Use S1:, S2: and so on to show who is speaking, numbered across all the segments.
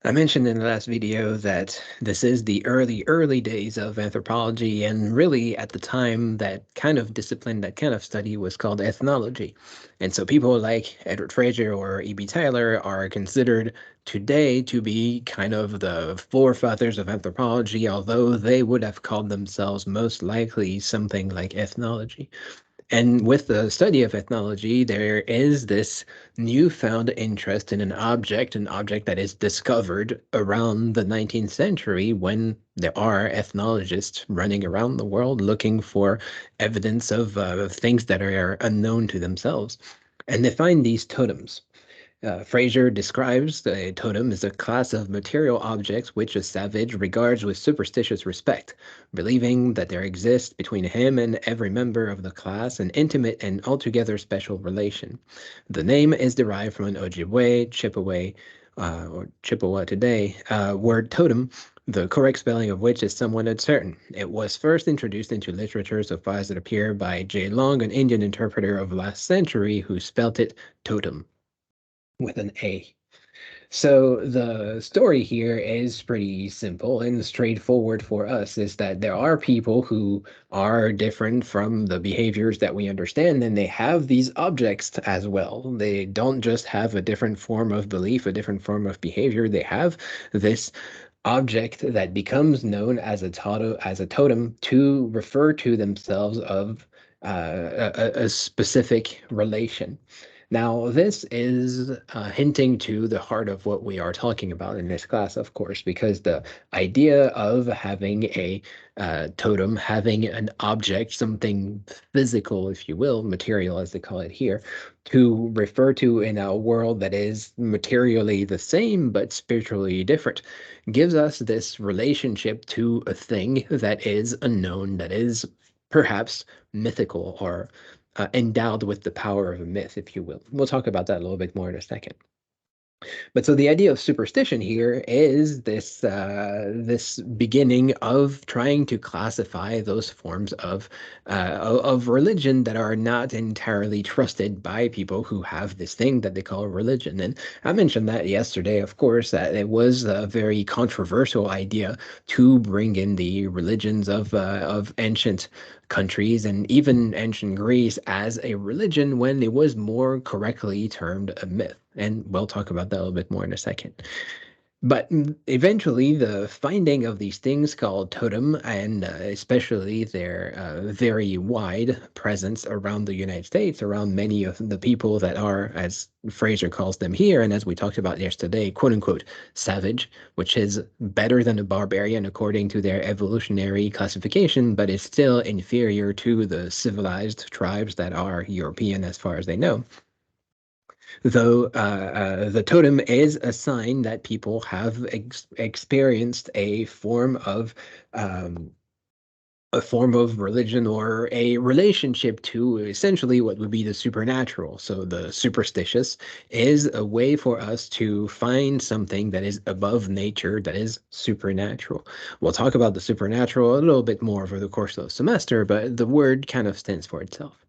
S1: I mentioned in the last video that this is the early days of anthropology, and really at the time that kind of discipline, that kind of study was called ethnology. And so people like Edward Fraser or E.B. Tyler are considered today to be kind of the forefathers of anthropology, although they would have called themselves most likely something like ethnology. And with the study of ethnology, there is this newfound interest in an object that is discovered around the 19th century when there are ethnologists running around the world looking for evidence of things that are unknown to themselves. And they find these totems. Fraser describes the totem as a class of material objects which a savage regards with superstitious respect, believing that there exists between him and every member of the class an intimate and altogether special relation. The name is derived from an Ojibwe, Chippewa, or Chippewa today, word totem, the correct spelling of which is somewhat uncertain. It was first introduced into literature so far as it appeared by J. Long, an Indian interpreter of last century, who spelt it totem with an A. So the story here is pretty simple and straightforward for us, is that there are people who are different from the behaviors that we understand, and they have these objects as well. They don't just have a different form of belief, a different form of behavior. They have this object that becomes known as a totem to refer to themselves of a specific relation. Now, this is hinting to the heart of what we are talking about in this class, of course, because the idea of having a totem, having an object, something physical, if you will, material as they call it here, to refer to in a world that is materially the same but spiritually different, gives us this relationship to a thing that is unknown, that is perhaps mythical or endowed with the power of a myth, if you will. We'll talk about that a little bit more in a second. But so the idea of superstition here is this beginning of trying to classify those forms of religion that are not entirely trusted by people who have this thing that they call religion. And I mentioned that yesterday, of course, that it was a very controversial idea to bring in the religions of ancient countries and even ancient Greece as a religion when it was more correctly termed a myth. And we'll talk about that a little bit more in a second. But eventually, the finding of these things called totem, and especially their very wide presence around the United States, around many of the people that are, as Fraser calls them here, and as we talked about yesterday, quote unquote, savage, which is better than a barbarian according to their evolutionary classification, but is still inferior to the civilized tribes that are European as far as they know. Though the totem is a sign that people have experienced um, a form of religion or a relationship to essentially what would be the supernatural. So the superstitious is a way for us to find something that is above nature, that is supernatural. We'll talk about the supernatural a little bit more over the course of the semester, but the word kind of stands for itself.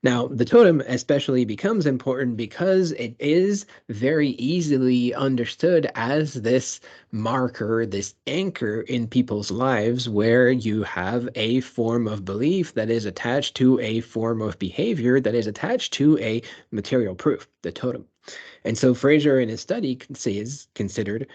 S1: Now, the totem especially becomes important because it is very easily understood as this marker, this anchor in people's lives where you have a form of belief that is attached to a form of behavior that is attached to a material proof, the totem. And so Fraser in his study is considered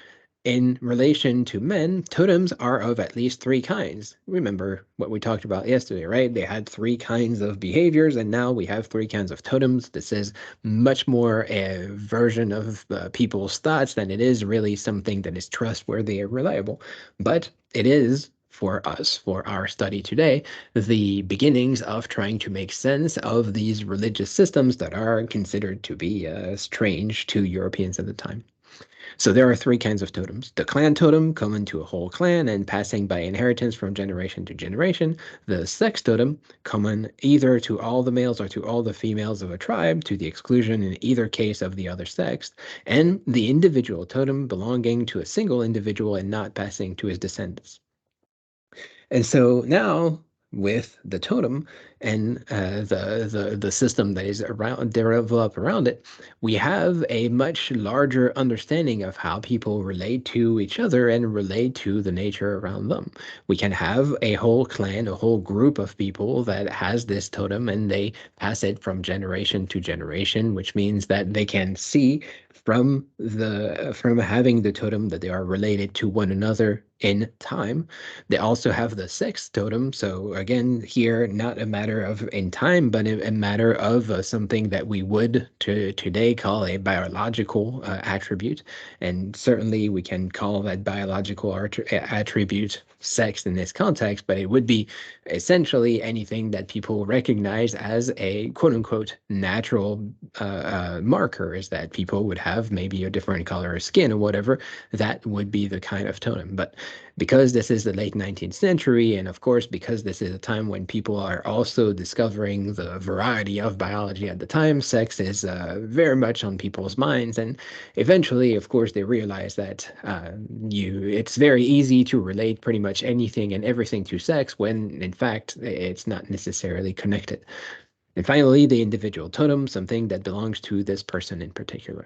S1: in relation to men, totems are of at least three kinds. Remember what we talked about yesterday, right? They had three kinds of behaviors, and now we have three kinds of totems. This is much more a version of people's thoughts than it is really something that is trustworthy or reliable. But it is, for us, for our study today, the beginnings of trying to make sense of these religious systems that are considered to be strange to Europeans at the time. So there are three kinds of totems. The clan totem, common to a whole clan and passing by inheritance from generation to generation. The sex totem, common either to all the males or to all the females of a tribe, to the exclusion in either case of the other sex. And the individual totem, belonging to a single individual and not passing to his descendants. And so now, with the totem, and the system that is around developed around it, we have a much larger understanding of how people relate to each other and relate to the nature around them. We can have a whole clan, a whole group of people that has this totem, and they pass it from generation to generation, which means that they can see from having the totem that they are related to one another in time. They also have the sex totem. So again, here, not a matter of in time, but a matter of something that we would today call a biological attribute. And certainly we can call that biological attribute sex in this context, but it would be essentially anything that people recognize as a quote unquote natural marker, is that people would have maybe a different color of skin or whatever. That would be the kind of totem. But because this is the late 19th century, and of course, because this is a time when people are also discovering the variety of biology at the time, sex is very much on people's minds. And eventually, of course, they realize that it's very easy to relate pretty much anything and everything to sex when, in fact, it's not necessarily connected. And finally, the individual totem, something that belongs to this person in particular.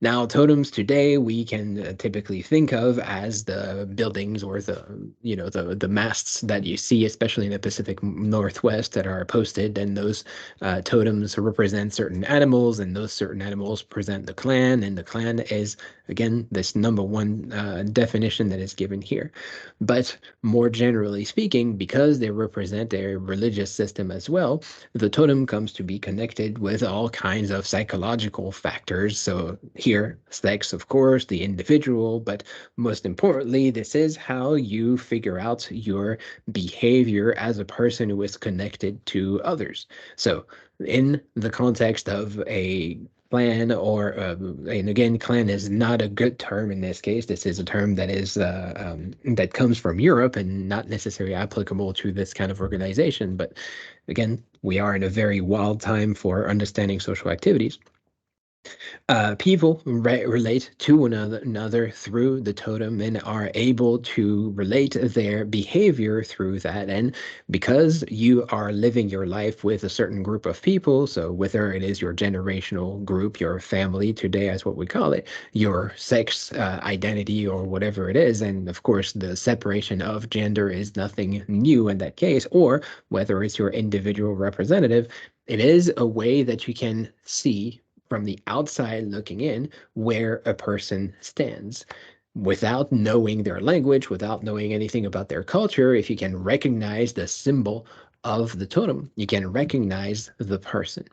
S1: Now, totems today we can typically think of as the buildings or the masts that you see, especially in the Pacific Northwest, that are posted, and those totems represent certain animals, and those certain animals present the clan, and the clan is again this number one definition that is given here. But more generally speaking, because they represent a religious system as well, the totem comes to be connected with all kinds of psychological factors. So here, sex, of course, the individual, but most importantly, this is how you figure out your behavior as a person who is connected to others. So in the context of a clan, and again, clan is not a good term in this case. This is a term that is that comes from Europe and not necessarily applicable to this kind of organization. But again, we are in a very wild time for understanding social activities. People relate to one another through the totem and are able to relate their behavior through that. And because you are living your life with a certain group of people, so whether it is your generational group, your family today, as what we call it, your sex identity, or whatever it is, and of course, the separation of gender is nothing new in that case, or whether it's your individual representative, it is a way that you can see from the outside looking in where a person stands. Without knowing their language, without knowing anything about their culture, if you can recognize the symbol of the totem, you can recognize the person.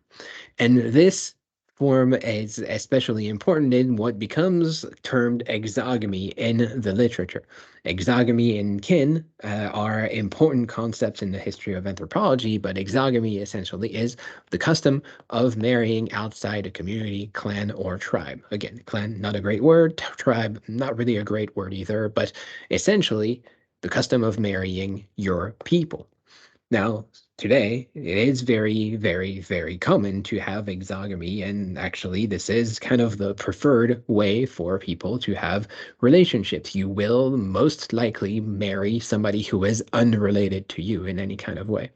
S1: And this form is especially important in what becomes termed exogamy in the literature. Exogamy and kin are important concepts in the history of anthropology, but exogamy essentially is the custom of marrying outside a community, clan, or tribe. Again, clan, not a great word, tribe, not really a great word either, but essentially the custom of marrying your people. Now, today, it is very, very, very common to have exogamy, and actually, this is kind of the preferred way for people to have relationships. You will most likely marry somebody who is unrelated to you in any kind of way.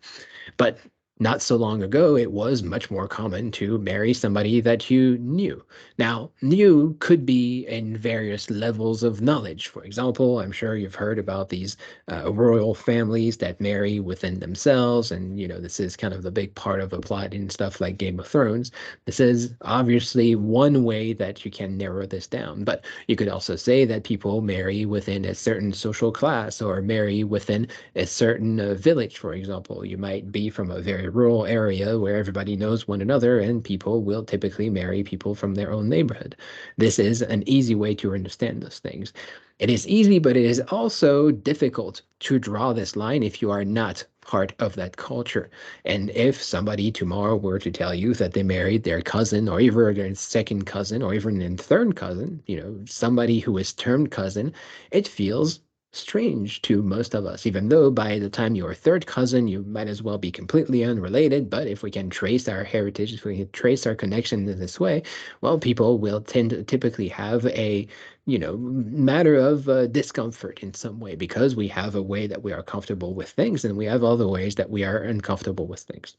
S1: But not so long ago, it was much more common to marry somebody that you knew. Now, knew could be in various levels of knowledge. For example, I'm sure you've heard about these royal families that marry within themselves. And, this is kind of the big part of a plot in stuff like Game of Thrones. This is obviously one way that you can narrow this down. But you could also say that people marry within a certain social class or marry within a certain village, for example. You might be from a very rural area where everybody knows one another, and people will typically marry people from their own neighborhood. This is an easy way to understand those things. It is easy, but it is also difficult to draw this line if you are not part of that culture. And if somebody tomorrow were to tell you that they married their cousin, or even their second cousin, or even their third cousin, somebody who is termed cousin, it feels strange to most of us, even though by the time you're a third cousin, you might as well be completely unrelated. But if we can trace our heritage, if we can trace our connection in this way, well, people will tend to typically have a, matter of discomfort in some way because we have a way that we are comfortable with things and we have all the ways that we are uncomfortable with things.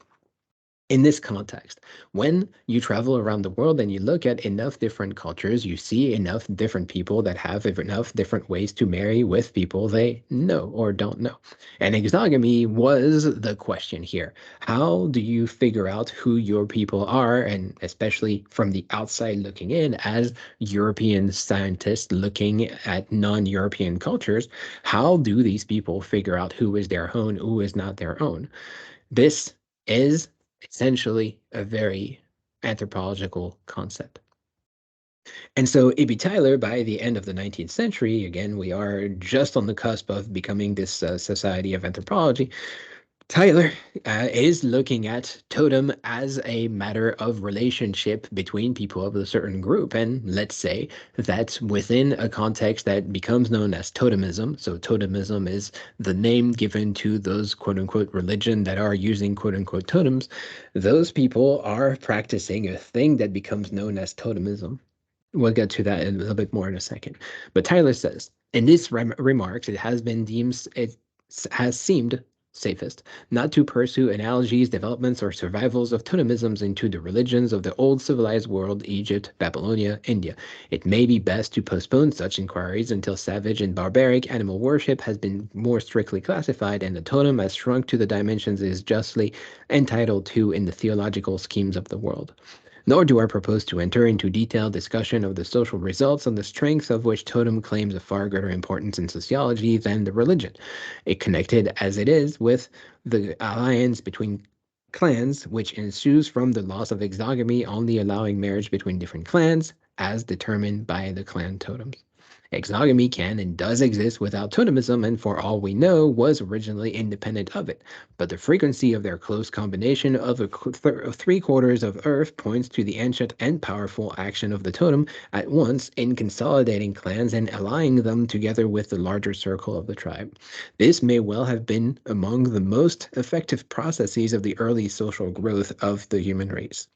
S1: In this context, when you travel around the world and you look at enough different cultures, you see enough different people that have enough different ways to marry with people they know or don't know. And exogamy was the question here. How do you figure out who your people are? And especially from the outside looking in, as European scientists looking at non-European cultures, how do these people figure out who is their own, who is not their own? This is essentially a very anthropological concept. And so E.B. Tyler, by the end of the 19th century, again, we are just on the cusp of becoming this society of anthropology. Tyler is looking at totem as a matter of relationship between people of a certain group. And let's say that within a context that becomes known as totemism, so totemism is the name given to those quote unquote religion that are using quote unquote totems, those people are practicing a thing that becomes known as totemism. We'll get to that in a little bit more in a second. But Tyler says, in these remarks, it has been deemed, it has seemed safest not to pursue analogies, developments, or survivals of totemisms into the religions of the old civilized world, Egypt, Babylonia, India. It may be best to postpone such inquiries until savage and barbaric animal worship has been more strictly classified and the totem has shrunk to the dimensions it is justly entitled to in the theological schemes of the world. Nor do I propose to enter into detailed discussion of the social results on the strength of which totem claims a far greater importance in sociology than the religion. It connected as it is with the alliance between clans, which ensues from the loss of exogamy only allowing marriage between different clans, as determined by the clan totems. Exogamy can and does exist without totemism, and for all we know, was originally independent of it. But the frequency of their close combination of three quarters of Earth points to the ancient and powerful action of the totem at once in consolidating clans and allying them together with the larger circle of the tribe. This may well have been among the most effective processes of the early social growth of the human race.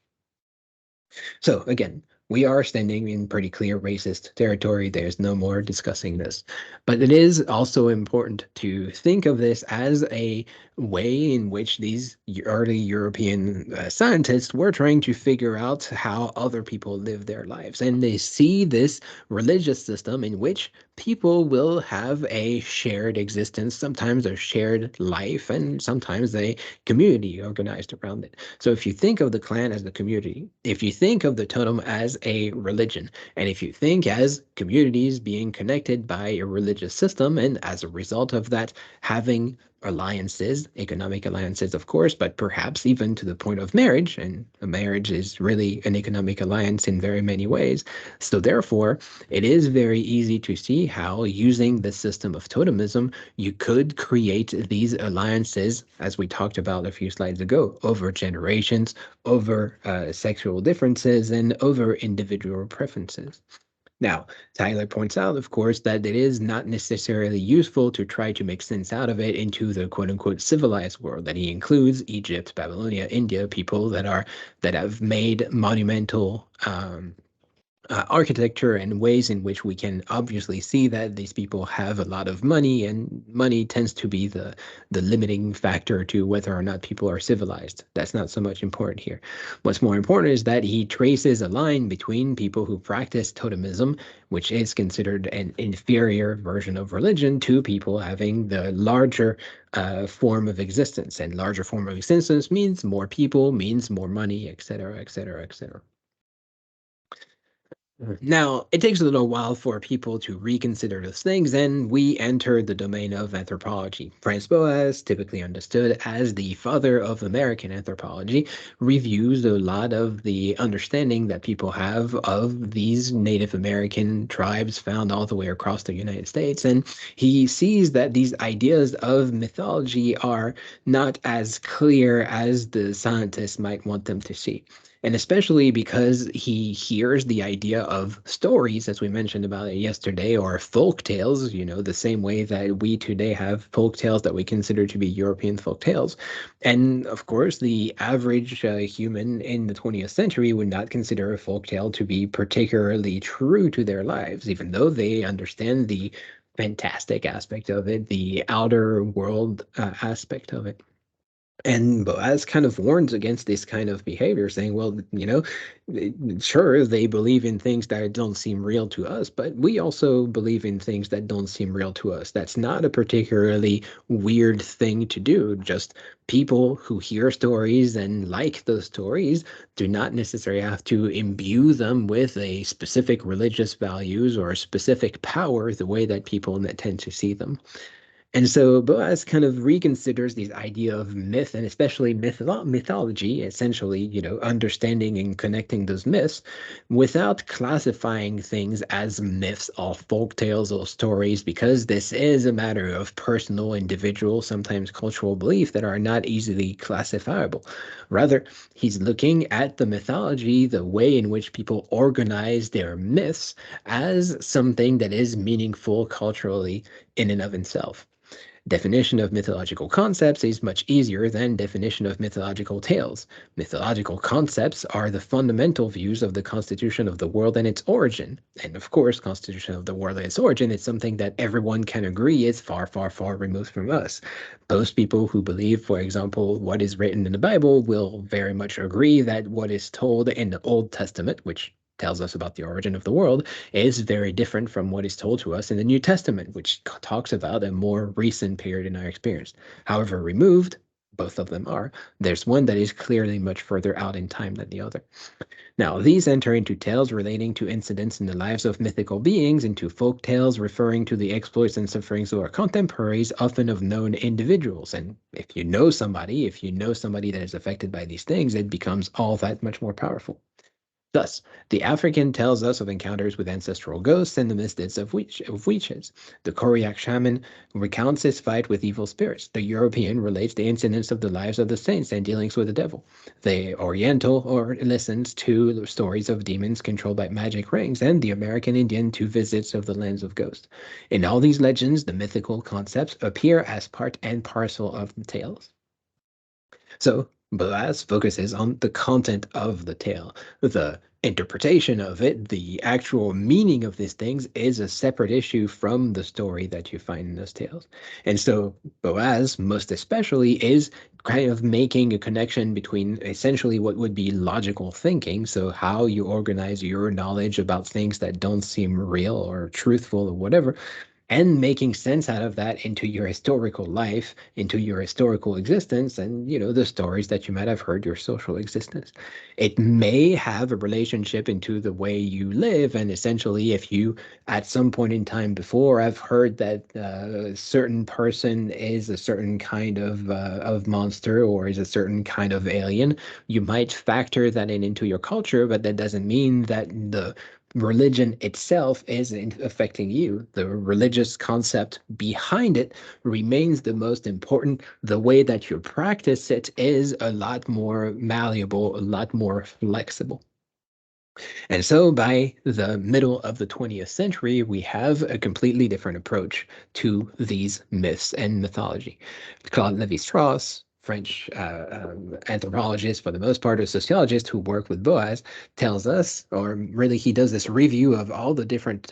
S1: So again, we are standing in pretty clear racist territory. There's no more discussing this. But it is also important to think of this as a way in which these early European scientists were trying to figure out how other people live their lives. And they see this religious system in which people will have a shared existence, sometimes a shared life, and sometimes a community organized around it. So if you think of the clan as the community, if you think of the totem as a religion, and if you think as communities being connected by a religious system, and as a result of that, having alliances, economic alliances, of course, but perhaps even to the point of marriage, and a marriage is really an economic alliance in very many ways. So therefore, it is very easy to see how using the system of totemism, you could create these alliances, as we talked about a few slides ago, over generations, over sexual differences, and over individual preferences. Now, Tyler points out, of course, that it is not necessarily useful to try to make sense out of it into the quote unquote civilized world, that he includes Egypt, Babylonia, India, people that have made monumental architecture and ways in which we can obviously see that these people have a lot of money, and money tends to be the limiting factor to whether or not people are civilized. That's not so much important here. What's more important is that he traces a line between people who practice totemism, which is considered an inferior version of religion, to people having the larger form of existence. And larger form of existence means more people, means more money, etc., etc., etc. Now, it takes a little while for people to reconsider those things, and we enter the domain of anthropology. Franz Boas, typically understood as the father of American anthropology, reviews a lot of the understanding that people have of these Native American tribes found all the way across the United States, and he sees that these ideas of mythology are not as clear as the scientists might want them to see. And especially because he hears the idea of stories, as we mentioned about it yesterday, or folk tales, the same way that we today have folk tales that we consider to be European folk tales. And of course, the average human in the 20th century would not consider a folk tale to be particularly true to their lives, even though they understand the fantastic aspect of it, the outer world aspect of it. And Boaz kind of warns against this kind of behavior, saying, well, sure, they believe in things that don't seem real to us, but we also believe in things that don't seem real to us. That's not a particularly weird thing to do. Just people who hear stories and like those stories do not necessarily have to imbue them with a specific religious values or a specific power the way that people tend to see them. And so Boaz kind of reconsiders this idea of myth and especially mythology, essentially, understanding and connecting those myths without classifying things as myths or folk tales or stories, because this is a matter of personal, individual, sometimes cultural belief that are not easily classifiable. Rather, he's looking at the mythology, the way in which people organize their myths, as something that is meaningful culturally in and of itself. Definition of mythological concepts is much easier than definition of mythological tales. Mythological concepts are the fundamental views of the constitution of the world and its origin. And of course, constitution of the world and its origin is something that everyone can agree is far, far, far removed from us. Most people who believe, for example, what is written in the Bible will very much agree that what is told in the Old Testament, which tells us about the origin of the world, is very different from what is told to us in the New Testament, which talks about a more recent period in our experience. However, removed, both of them are, there's one that is clearly much further out in time than the other. Now, these enter into tales relating to incidents in the lives of mythical beings, into folk tales referring to the exploits and sufferings of our contemporaries, often of known individuals. And if you know somebody that is affected by these things, it becomes all that much more powerful. Thus, the African tells us of encounters with ancestral ghosts and the mystics of witches. The Koryak shaman recounts his fight with evil spirits. The European relates the incidents of the lives of the saints and dealings with the devil. The Oriental or listens to the stories of demons controlled by magic rings, and the American Indian to visits of the lands of ghosts. In all these legends, the mythical concepts appear as part and parcel of the tales. So Boaz focuses on the content of the tale. The interpretation of it, the actual meaning of these things, is a separate issue from the story that you find in those tales. And so Boaz, most especially, is kind of making a connection between essentially what would be logical thinking, so how you organize your knowledge about things that don't seem real or truthful or whatever, and making sense out of that into your historical life, into your historical existence, and the stories that you might have heard, your social existence. It may have a relationship into the way you live, and essentially, if you at some point in time before have heard that a certain person is a certain kind of monster or is a certain kind of alien, you might factor that into your culture, but that doesn't mean that the religion itself isn't affecting you. The religious concept behind it remains the most important. The way that you practice it is a lot more malleable, a lot more flexible. And so by the middle of the 20th century, we have a completely different approach to these myths and mythology. Claude Lévi-Strauss, French anthropologist for the most part, a sociologist who worked with Boaz, tells us, or really he does this review of all the different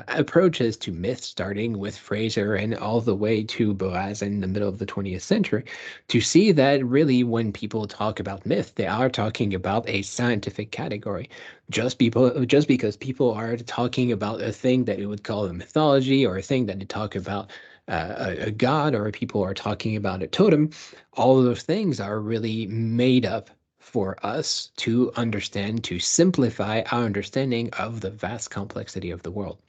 S1: approaches to myth, starting with Fraser and all the way to Boaz in the middle of the 20th century, to see that really when people talk about myth, they are talking about a scientific category. Just because people are talking about a thing that we would call a mythology, or a thing that they talk about a god, or people are talking about a totem, all of those things are really made up for us to understand, to simplify our understanding of the vast complexity of the world.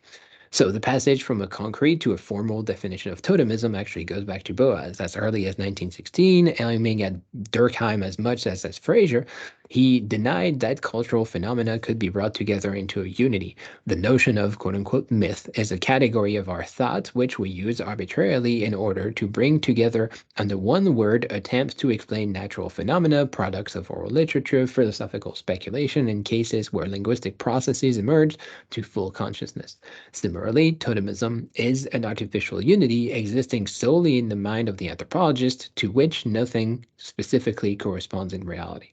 S1: So the passage from a concrete to a formal definition of totemism actually goes back to Boaz as early as 1916, aiming at Durkheim as much as Fraser. He denied that cultural phenomena could be brought together into a unity. The notion of quote unquote myth is a category of our thoughts which we use arbitrarily in order to bring together under one word attempts to explain natural phenomena, products of oral literature, philosophical speculation in cases where linguistic processes emerge to full consciousness. Similarly, totemism is an artificial unity existing solely in the mind of the anthropologist to which nothing specifically corresponds in reality.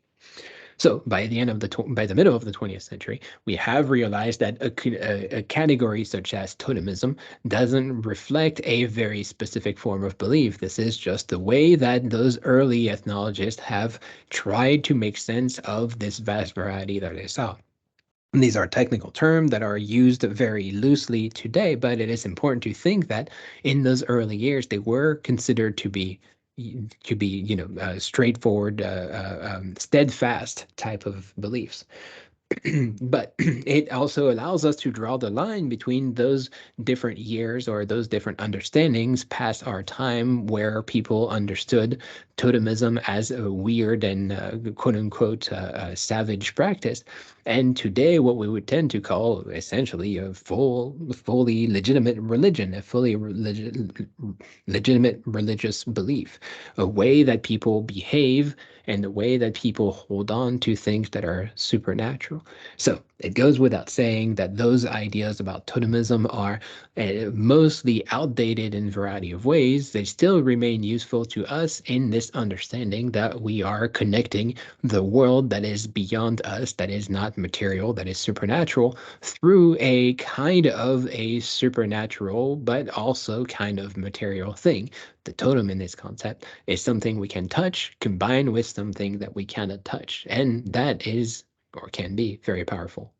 S1: So by the end of by the middle of the 20th century, we have realized that a category such as totemism doesn't reflect a very specific form of belief. This is just the way that those early ethnologists have tried to make sense of this vast variety that they saw. These are technical terms that are used very loosely today, but it is important to think that in those early years, they were considered to be straightforward, steadfast type of beliefs. But it also allows us to draw the line between those different years or those different understandings past our time where people understood totemism as a weird and quote unquote savage practice. And today, what we would tend to call essentially a fully legitimate religion, a legitimate religious belief, a way that people behave and the way that people hold on to things that are supernatural. So it goes without saying that those ideas about totemism are mostly outdated in a variety of ways. They still remain useful to us in this understanding that we are connecting the world that is beyond us, that is not material, that is supernatural, through a kind of a supernatural, but also kind of material thing. The totem in this concept is something we can touch combined with something that we cannot touch. And that is or can be very powerful.